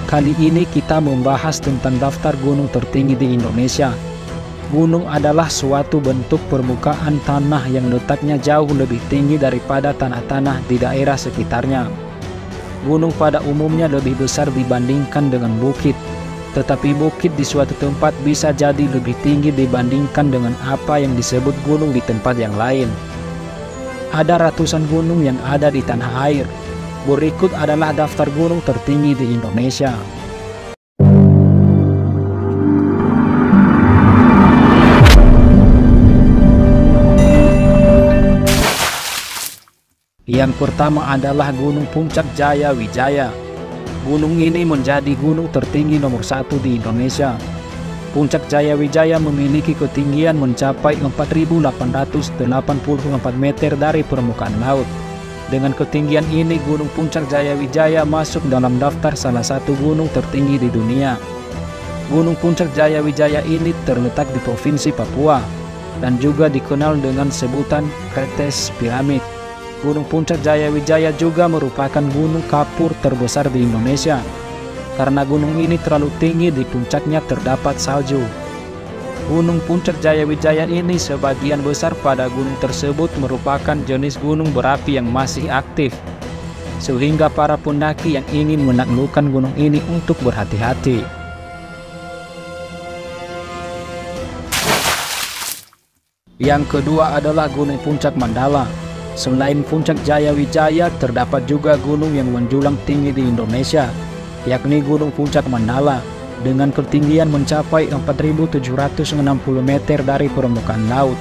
Kali ini kita membahas tentang daftar gunung tertinggi di Indonesia. Gunung adalah suatu bentuk permukaan tanah yang letaknya jauh lebih tinggi daripada tanah-tanah di daerah sekitarnya. Gunung pada umumnya lebih besar dibandingkan dengan bukit, tetapi bukit di suatu tempat bisa jadi lebih tinggi dibandingkan dengan apa yang disebut gunung di tempat yang lain. Ada ratusan gunung yang ada di tanah air. Berikut adalah daftar gunung tertinggi di Indonesia. Yang pertama adalah Gunung Puncak Jaya Wijaya. Gunung ini menjadi gunung tertinggi nomor 1 di Indonesia. Puncak Jaya Wijaya memiliki ketinggian mencapai 4.884 meter dari permukaan laut. Dengan ketinggian ini, Gunung Puncak Jaya Wijaya masuk dalam daftar salah satu gunung tertinggi di dunia. Gunung Puncak Jaya Wijaya ini terletak di Provinsi Papua dan juga dikenal dengan sebutan Kretes Piramid. Gunung Puncak Jaya Wijaya juga merupakan gunung kapur terbesar di Indonesia. Karena gunung ini terlalu tinggi, di puncaknya terdapat salju. Gunung Puncak Jaya Wijaya ini sebagian besar pada gunung tersebut merupakan jenis gunung berapi yang masih aktif, sehingga para pendaki yang ingin menaklukkan gunung ini untuk berhati-hati. Yang kedua adalah Gunung Puncak Mandala. Selain Puncak Jaya Wijaya, terdapat juga gunung yang menjulang tinggi di Indonesia, yakni Gunung Puncak Mandala, dengan ketinggian mencapai 4.760 meter dari permukaan laut.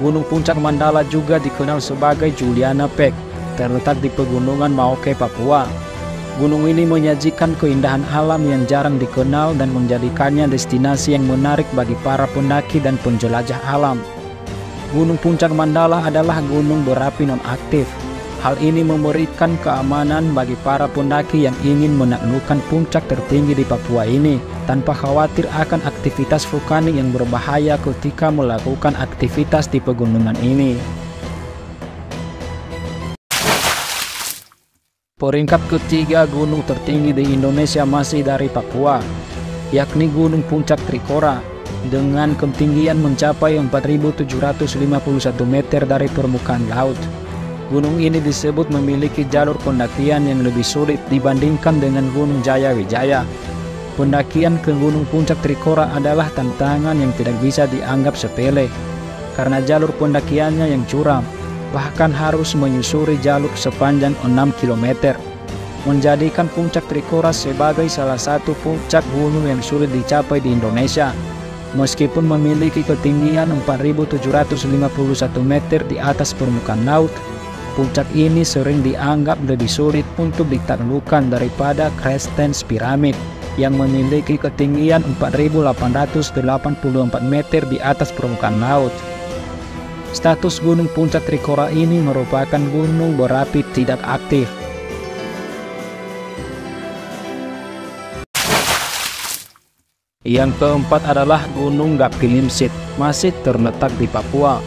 Gunung Puncak Mandala juga dikenal sebagai Juliana Peak, terletak di Pegunungan Maoke, Papua. Gunung ini menyajikan keindahan alam yang jarang dikenal dan menjadikannya destinasi yang menarik bagi para pendaki dan penjelajah alam. Gunung Puncak Mandala adalah gunung berapi non-aktif. Hal ini memberikan keamanan bagi para pendaki yang ingin menaklukkan puncak tertinggi di Papua ini tanpa khawatir akan aktivitas vulkanik yang berbahaya ketika melakukan aktivitas di pegunungan ini. Peringkat ketiga gunung tertinggi di Indonesia masih dari Papua, yakni Gunung Puncak Trikora dengan ketinggian mencapai 4.751 meter dari permukaan laut. Gunung ini disebut memiliki jalur pendakian yang lebih sulit dibandingkan dengan Gunung Jaya Wijaya. Pendakian ke Gunung Puncak Trikora adalah tantangan yang tidak bisa dianggap sepele, karena jalur pendakiannya yang curam, bahkan harus menyusuri jalur sepanjang 6 km, menjadikan Puncak Trikora sebagai salah satu puncak gunung yang sulit dicapai di Indonesia. Meskipun memiliki ketinggian 4.751 meter di atas permukaan laut, puncak ini sering dianggap lebih sulit untuk ditaklukkan daripada Kretes Piramid yang memiliki ketinggian 4.884 meter di atas permukaan laut. Status Gunung Puncak Trikora ini merupakan gunung berapi tidak aktif. Yang keempat adalah Gunung Gapilimsit, masih terletak di Papua.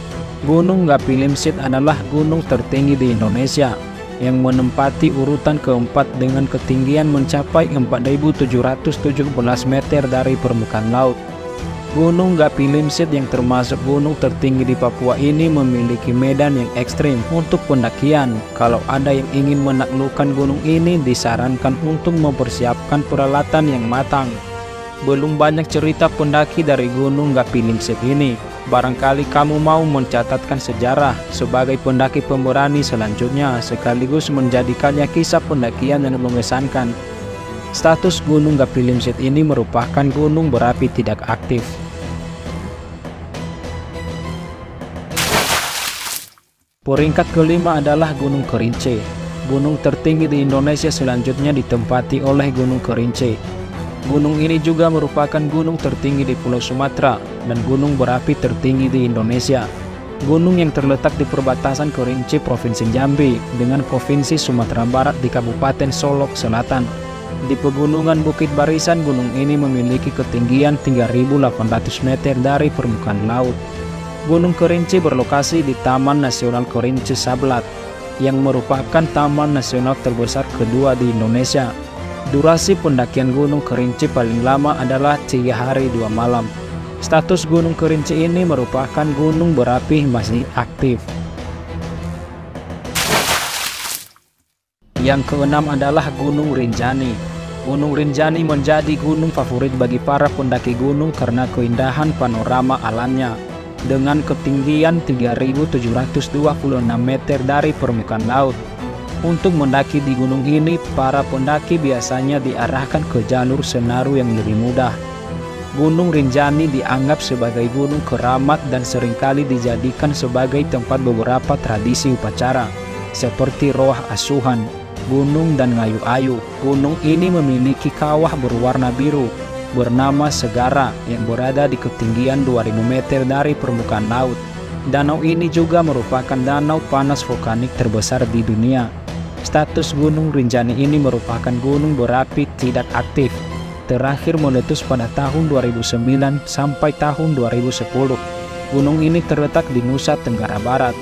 Gunung Gapilimsit adalah gunung tertinggi di Indonesia yang menempati urutan keempat dengan ketinggian mencapai 4.717 meter dari permukaan laut. Gunung Gapilimsit yang termasuk gunung tertinggi di Papua ini memiliki medan yang ekstrim untuk pendakian. Kalau ada yang ingin menaklukkan gunung ini, disarankan untuk mempersiapkan peralatan yang matang. Belum banyak cerita pendaki dari Gunung Gapilimsit ini. Barangkali kamu mau mencatatkan sejarah sebagai pendaki pemberani selanjutnya, sekaligus menjadikannya kisah pendakian yang mengesankan. Status Gunung Gapilimsit ini merupakan gunung berapi tidak aktif. Peringkat kelima adalah Gunung Kerinci. Gunung tertinggi di Indonesia selanjutnya ditempati oleh Gunung Kerinci. Gunung ini juga merupakan gunung tertinggi di Pulau Sumatera dan gunung berapi tertinggi di Indonesia. Gunung yang terletak di perbatasan Kerinci Provinsi Jambi dengan Provinsi Sumatera Barat di Kabupaten Solok Selatan. Di pegunungan Bukit Barisan, gunung ini memiliki ketinggian 3.800 meter dari permukaan laut. Gunung Kerinci berlokasi di Taman Nasional Kerinci Sablat, yang merupakan taman nasional terbesar kedua di Indonesia. Durasi pendakian Gunung Kerinci paling lama adalah 3 hari 2 malam. Status Gunung Kerinci ini merupakan gunung berapi masih aktif. Yang keenam adalah Gunung Rinjani. Gunung Rinjani menjadi gunung favorit bagi para pendaki gunung karena keindahan panorama alamnya. Dengan ketinggian 3.726 meter dari permukaan laut. Untuk mendaki di gunung ini, para pendaki biasanya diarahkan ke jalur Senaru yang lebih mudah. Gunung Rinjani dianggap sebagai gunung keramat dan seringkali dijadikan sebagai tempat beberapa tradisi upacara, seperti roh asuhan, gunung dan ngayu-ayu. Gunung ini memiliki kawah berwarna biru, bernama Segara yang berada di ketinggian 2000 meter dari permukaan laut. Danau ini juga merupakan danau panas vulkanik terbesar di dunia. Status Gunung Rinjani ini merupakan gunung berapi tidak aktif. Terakhir meletus pada tahun 2009 sampai tahun 2010. Gunung ini terletak di Nusa Tenggara Barat.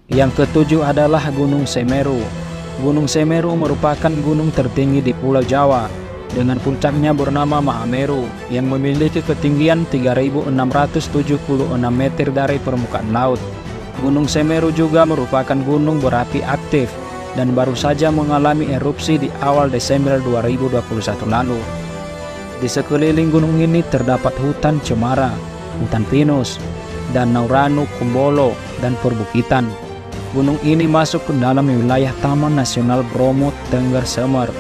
Yang ketujuh adalah Gunung Semeru. Gunung Semeru merupakan gunung tertinggi di Pulau Jawa, dengan puncaknya bernama Mahameru, yang memiliki ketinggian 3.676 meter dari permukaan laut. Gunung Semeru juga merupakan gunung berapi aktif, dan baru saja mengalami erupsi di awal Desember 2021 lalu. Di sekeliling gunung ini terdapat hutan cemara, hutan pinus, danau Ranu, Kumbolo, dan perbukitan. Gunung ini masuk ke dalam wilayah Taman Nasional Bromo Tengger Semer.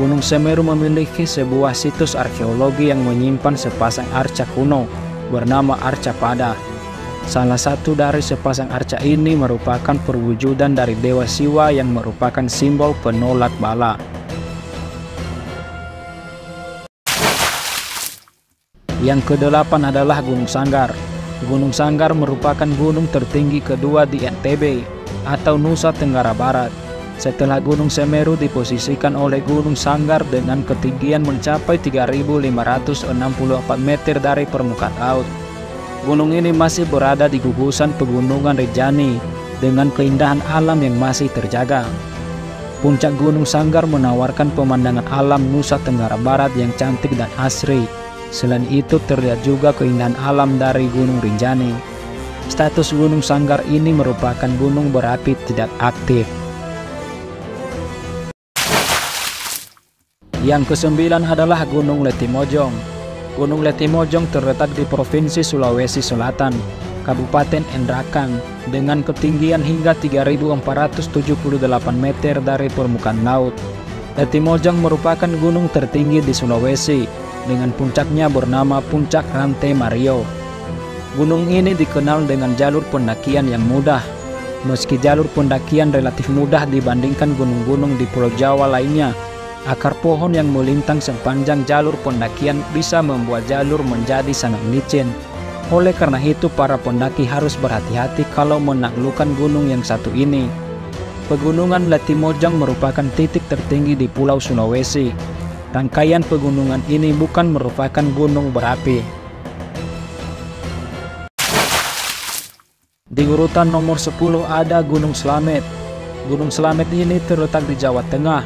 Gunung Semeru memiliki sebuah situs arkeologi yang menyimpan sepasang arca kuno bernama Arca Pada. Salah satu dari sepasang arca ini merupakan perwujudan dari Dewa Siwa yang merupakan simbol penolak bala. Yang kedelapan adalah Gunung Sanggar. Gunung Sanggar merupakan gunung tertinggi kedua di NTB atau Nusa Tenggara Barat. Setelah Gunung Semeru diposisikan oleh Gunung Sanggar dengan ketinggian mencapai 3.564 meter dari permukaan laut. Gunung ini masih berada di gugusan pegunungan Rinjani dengan keindahan alam yang masih terjaga. Puncak Gunung Sanggar menawarkan pemandangan alam Nusa Tenggara Barat yang cantik dan asri. Selain itu terlihat juga keindahan alam dari Gunung Rinjani. Status Gunung Sanggar ini merupakan gunung berapi tidak aktif. Yang kesembilan adalah Gunung Letimojong. Gunung Letimojong terletak di Provinsi Sulawesi Selatan, Kabupaten Endrakang, dengan ketinggian hingga 3.478 meter dari permukaan laut. Letimojong merupakan gunung tertinggi di Sulawesi, dengan puncaknya bernama Puncak Rantai Mario. Gunung ini dikenal dengan jalur pendakian yang mudah. Meski jalur pendakian relatif mudah dibandingkan gunung-gunung di Pulau Jawa lainnya, akar pohon yang melintang sepanjang jalur pendakian bisa membuat jalur menjadi sangat licin. Oleh karena itu, para pendaki harus berhati-hati kalau menaklukkan gunung yang satu ini. Pegunungan Letimojong merupakan titik tertinggi di Pulau Sulawesi. Rangkaian pegunungan ini bukan merupakan gunung berapi. Di urutan nomor 10 ada Gunung Slamet. Gunung Slamet ini terletak di Jawa Tengah.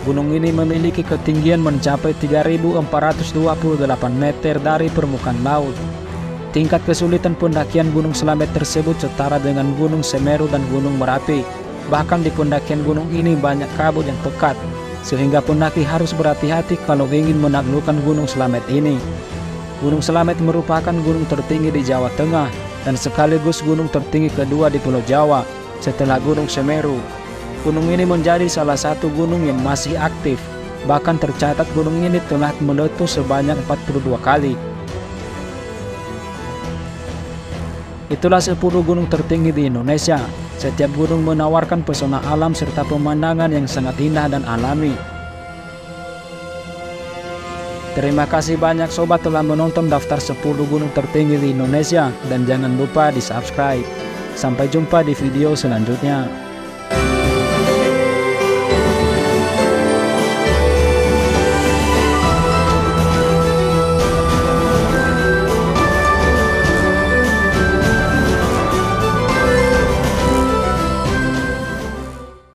Gunung ini memiliki ketinggian mencapai 3.428 meter dari permukaan laut. Tingkat kesulitan pendakian Gunung Slamet tersebut setara dengan Gunung Semeru dan Gunung Merapi. Bahkan di pendakian gunung ini banyak kabut yang pekat, sehingga pendaki harus berhati-hati kalau ingin menaklukkan Gunung Slamet ini. Gunung Slamet merupakan gunung tertinggi di Jawa Tengah dan sekaligus gunung tertinggi kedua di Pulau Jawa setelah Gunung Semeru. Gunung ini menjadi salah satu gunung yang masih aktif. Bahkan tercatat gunung ini telah meletus sebanyak 42 kali. Itulah 10 gunung tertinggi di Indonesia. Setiap gunung menawarkan pesona alam serta pemandangan yang sangat indah dan alami. Terima kasih banyak sobat telah menonton daftar 10 gunung tertinggi di Indonesia dan jangan lupa di subscribe. Sampai jumpa di video selanjutnya.